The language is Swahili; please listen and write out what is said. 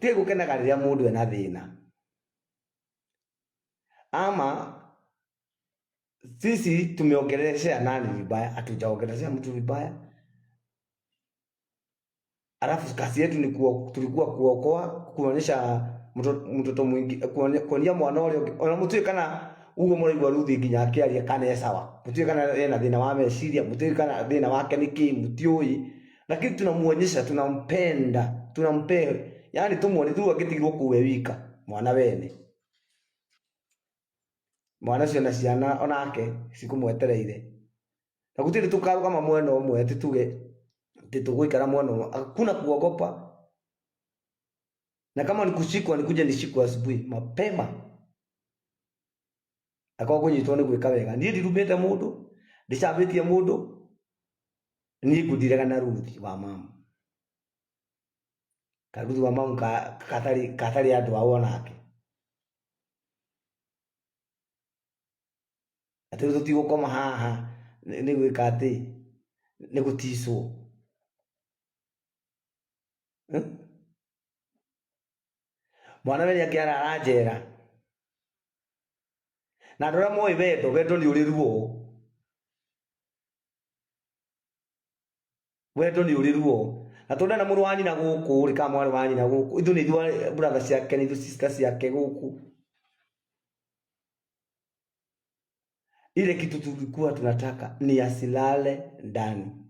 Tie gukena rĩrĩa mũndũ ena thĩna. Ama sisi tumeongelesha nani vibaya? Hatujaongelesha mtu vibaya. Alafu kazi yetu ni tulikuwa kuokoa, kuonyesha mtoto mwingi, kuonyesha mwana ule ona mtu kana ugo muraigwa ruthi nginya akiaria kana esawa. Mtu kana ena thina wa meciria, mtu kana thina wake niki mutioi. Lakini tunamuonyesha, tunampenda, tunampea. Yani tumuone tu agitigirwo kuwe wika mwana wene. Mwana cio na ciana onake cikumwetereire. Na gutiri tukaru kama mwena umwe tituge tituguikara mwena hakuna kuogopa. Na kama ni kushikwa nikuje nishikwe asubuhi mapema. Akao kunyitwo ni gwika wega. Ni ndirumite mundu, ndicabitie mundu, ni ngudirega na ruthi wa mama. Karuthi wa mama katari andu ao onake. Ati tutigukoma haha ni gwika ati ni guticwo. Mwana wene akiara aranjera. Na ndora moi wendo ni uri ruo. Wendo ni uri ruo. Na tonda na muru wanyi na guku ri ka mwana wanyi na guku. Ithu ni thwa brother ciake ni sisters ciake guku. Ile kitu tulikuwa tunataka ni asilale ndani.